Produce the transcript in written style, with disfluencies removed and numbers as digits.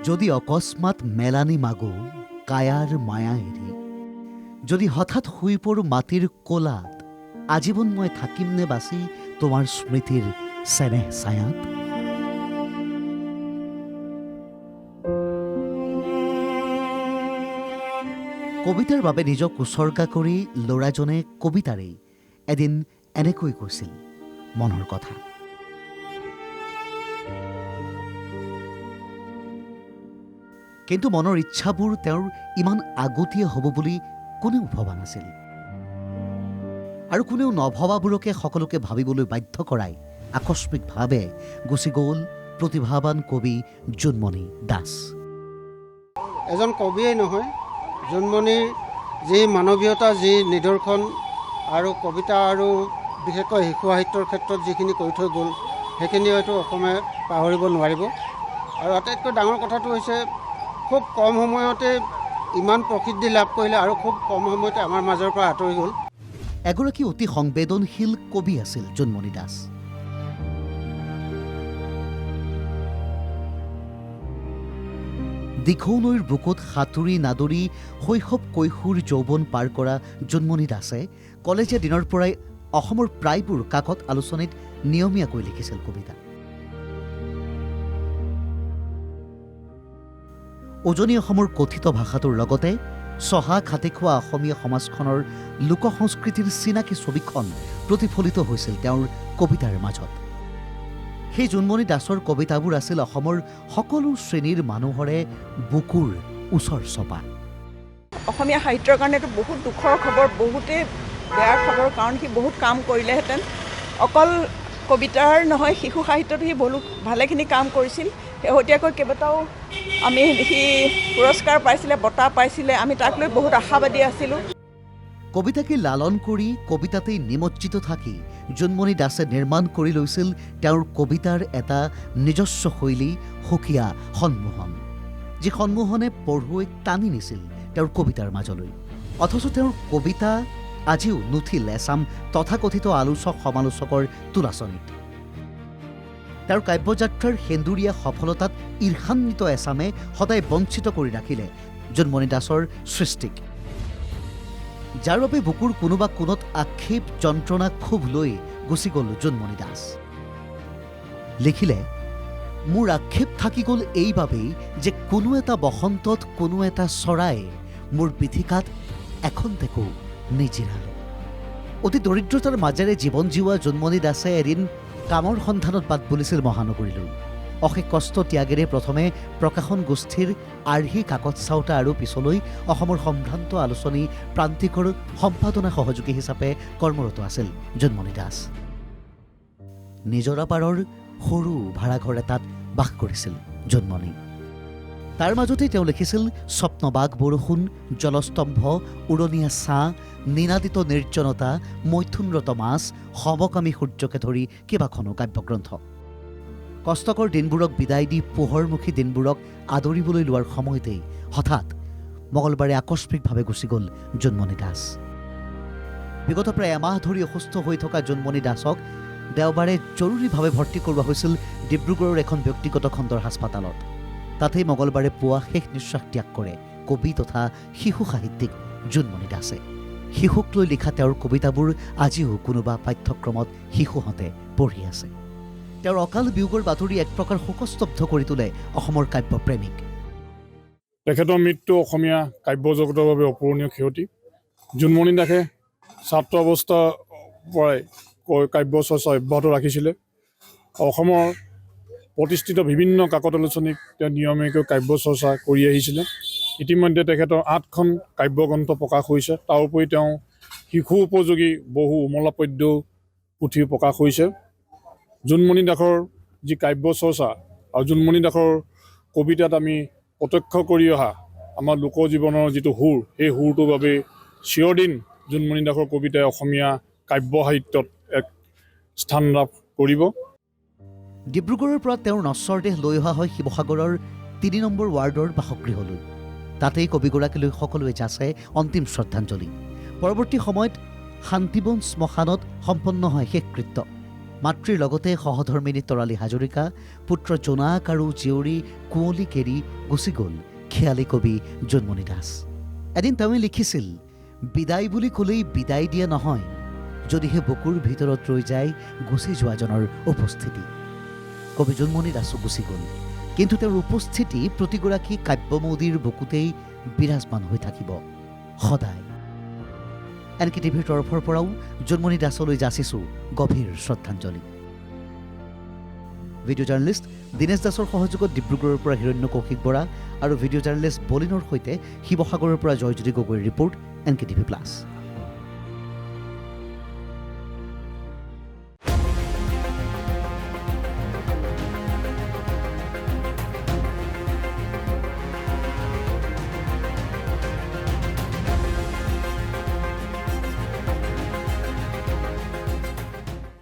যদি অকস্মাৎ মেলানি মাগো কায়াৰ মায়া এৰি যদি হঠাৎ শুই পড়ো মাটিৰ কোলাত আজীবন মই থাকিম নে বাচি তোমাৰ স্মৃতিৰ চেনেহ ছায়াত। কবিতাৰ বাবে নিজক উচৰ্গা কৰি ল'ৰাজনে কবিতাৰেই এদিন এনেকৈ কৈছিল মনৰ কথা। কিন্তু মনৰ ইচ্ছাবোৰ তেওঁৰ ইমান আগতীয়া হ'ব বুলি কোনেও ভবা নাছিল, আৰু কোনেও নভবাবোৰকে সকলোকে ভাবিবলৈ বাধ্য কৰাই আকস্মিকভাৱে গুচি গ'ল প্ৰতিভাৱান কবি জোনমণি দাস। এজন কবিয়েই নহয়, জোনমণিৰ যি মানৱীয়তা, যি নিদৰ্শন আৰু কবিতা আৰু বিশেষকৈ শিশু সাহিত্যৰ ক্ষেত্ৰত যিখিনি কৰি থৈ গ'ল সেইখিনি হয়তো অসমে পাহৰিব নোৱাৰিব। আৰু আটাইতকৈ ডাঙৰ কথাটো হৈছে খুব কম সময়তে ইমান প্ৰসিদ্ধি লাভ কৰিলে আৰু খুব কম সময়তে আমাৰ মাজৰ পৰা আঁতৰি গ'ল। এগৰাকী অতি সংবেদনশীল কবি আছিল জোনমণি দাস। দিখৌ নৈৰ বুকুত সাঁতুৰি নাদৰি শৈশৱ কৈশোৰ যৌৱন পাৰ কৰা জোনমণি দাসে কলেজীয়া দিনৰ পৰাই অসমৰ প্ৰায়বোৰ কাকত আলোচনীত নিয়মীয়াকৈ লিখিছিল কবিতা। উজনি অসমৰ কথিত ভাষাটোৰ লগতে চহা খাটি খোৱা অসমীয়া সমাজখনৰ লোক সংস্কৃতিৰ চিনাকি ছবিখন প্ৰতিফলিত হৈছিল তেওঁৰ কবিতাৰ মাজত। সেই জোনমণি দাসৰ কবিতাবোৰ আছিল অসমৰ সকলো শ্ৰেণীৰ মানুহৰে বুকুৰ ওচৰ চপা। অসমীয়া সাহিত্যৰ কাৰণেতো বহুত দুখৰ খবৰ, বহুতেই বেয়া খবৰ, কাৰণ সি বহুত কাম কৰিলেহেঁতেন। অকল কবিতাৰ নহয়, শিশু সাহিত্যতো সি ভালেখিনি কাম কৰিছিল। শেহতীয়াকৈ কেইবাটাও সি পুৰস্কাৰ পাইছিলে, বঁটা পাইছিলে। আমি তাক লৈ বহুত আশাবাদী আছিলোঁ। কবিতাকে লালন কৰি কবিতাতেই নিমজ্জিত থাকি জোনমণি দাসে নিৰ্মাণ কৰি লৈছিল তেওঁৰ কবিতাৰ এটা নিজস্ব শৈলী, সুকীয়া সন্মোহন, যি সন্মোহনে পঢ়ুৱৈক টানি নিছিল তেওঁৰ কবিতাৰ মাজলৈ। অথচ তেওঁৰ কবিতা আজিও নুঠিল এচাম তথাকথিত আলোচক সমালোচকৰ তুলাচনীত। তেওঁৰ কাব্যযাত্ৰাৰ সেন্দুৰীয়া সফলতাত ঈৰ্ষান্বিত এচামে সদায় বঞ্চিত কৰি ৰাখিলে জোনমণি দাসৰ সৃষ্টিক, যাৰ বাবে বুকুৰ কোনোবা কোণত আক্ষেপ, যন্ত্ৰণা, ক্ষোভ লৈ গুচি গ'ল জোনমণি দাস। লিখিলে, মোৰ আক্ষেপ থাকি গ'ল এইবাবেই যে কোনো এটা বসন্তত কোনো এটা চৰাই মোৰ পিঠিকাত এখন্তেকো নিজিৰালো। অতি দৰিদ্ৰতাৰ মাজেৰে জীৱন জীওৱা জোনমণি দাসে এদিন কামৰ সন্ধানত বাট বুলিছিল মহানগৰীলৈ। অশেষ কষ্ট ত্যাগেৰে প্ৰথমে প্ৰকাশন গোষ্ঠীৰ আৰ্হি কাকত চাওঁতা আৰু পিছলৈ অসমৰ সম্ভ্ৰান্ত আলোচনী প্ৰান্তিকৰ সম্পাদনা সহযোগী হিচাপে কৰ্মৰত আছিল জোনমণি দাস। নিজৰাপাৰৰ সৰু ভাড়াঘৰ এটাত বাস কৰিছিল জোনমণি। তাৰ মাজতেই তেওঁ লিখিছিল স্বপ্নবাগ বৰষুণ, জলস্তম্ভ, উৰণীয়া ছাঁ, নিনাদিত নিৰ্জনতা, মৈথুনৰত মাছ, সমকামী সূৰ্যকে ধৰি কেইবাখনো কাব্যগ্ৰন্থ। কষ্টকৰ দিনবোৰক বিদায় দি পোহৰমুখী দিনবোৰক আদৰিবলৈ লোৱাৰ সময়তেই হঠাৎ মঙলবাৰে আকস্মিকভাৱে গুচি গ'ল জোনমণি দাস। বিগত প্ৰায় এমাহ ধৰি অসুস্থ হৈ থকা জোনমণি দাসক দেওবাৰে জৰুৰীভাৱে ভৰ্তি কৰোৱা হৈছিল ডিব্ৰুগড়ৰ এখন ব্যক্তিগত খণ্ডৰ হাস্পাতালত। তাতেই মঙলবাৰে পুৱা শেষ নিশ্বাস ত্যাগ কৰে কবি তথা শিশু সাহিত্যিক জোনমণি দাসে। শিশুক লৈ লিখা তেওঁৰ কবিতাবোৰ আজিও কোনোবা পাঠ্যক্ৰমত শিশুহঁতে পঢ়ি আছে। তেওঁৰ অকাল বিয়োগৰ বাতৰি এক প্ৰকাৰ শোকস্তব্ধ কৰি তোলে অসমৰ কাব্যপ্ৰেমীক। তেখেতৰ মৃত্যু অসমীয়া কাব্য জগতৰ বাবে অপূৰণীয় ক্ষতি। জোনমণি দাসে ছাত্ৰ অৱস্থাৰ পৰাই কাব্য চৰ্চা অব্যাহত ৰাখিছিলে। অসমৰ প্ৰতিষ্ঠিত বিভিন্ন কাকত আলোচনীক তেওঁ নিয়মীয়াকৈ কাব্য চৰ্চা কৰি আহিছিলে। ইতিমধ্যে তেখেতৰ 8খন কাব্যগ্ৰন্থ প্ৰকাশ হৈছে। তাৰ উপৰি তেওঁ শিশু উপযোগী বহু উমলা পদ্য পুথি প্ৰকাশ হৈছে। জোনমণি দাসৰ যি কাব্য চৰ্চা আৰু জোনমণি দাসৰ কবিতাত আমি প্ৰত্যক্ষ কৰি অহা আমাৰ লোকজীৱনৰ যিটো সুৰ, সেই সুৰটোৰ বাবে চিৰদিন জোনমণি দাসৰ কবিতাই অসমীয়া কাব্য সাহিত্যত এক স্থান লাভ কৰিব। ডিব্ৰুগড়ৰ পৰা তেওঁৰ নশ্বৰ দেহ লৈ অহা হয় শিৱসাগৰৰ ৩ নম্বৰ ৱাৰ্ডৰ বাসগৃহলৈ। তাতেই কবিগৰাকীলৈ সকলোৱে যাচে অন্তিম শ্ৰদ্ধাঞ্জলি। পৰৱৰ্তী সময়ত শান্তিবন শ্মশানত সম্পন্ন হয় শেষকৃত্য। মাতৃৰ লগতে সহধৰ্মিনী তৰালী হাজৰিকা, পুত্ৰ জোনাক আৰু জীয়ৰী কুঁৱলী কেৰি গুচি গ'ল খেয়ালী কবি জোনমণি দাস। এদিন তেওঁ লিখিছিল, বিদায় বুলি ক'লেই বিদায় দিয়া নহয়, যদিহে বুকুৰ ভিতৰত ৰৈ যায় গুচি যোৱাজনৰ উপস্থিতি। কবি জোনমণি দাসো গুচি গ'ল, কিন্তু তেওঁৰ উপস্থিতি প্ৰতিগৰাকী কাব্যমৌদীৰ বুকুতেই বিৰাজমান হৈ থাকিব সদায়। এনকে টিভিৰ তৰফৰ পৰাও জোনমণি দাসলৈ যাচিছোঁ গভীৰ শ্ৰদ্ধাঞ্জলি। ভিডিঅ' জাৰ্নেলিষ্ট দীনেশ দাসৰ সহযোগত ডিব্ৰুগড়ৰ পৰা হিৰণ্য কৌশিক বৰা আৰু ভিডিঅ' জাৰ্নেলিষ্ট বলিনৰ সৈতে শিৱসাগৰৰ পৰা জয়জ্যোতি গগৈৰ ৰিপৰ্ট, এনকে টিভি প্লাছ।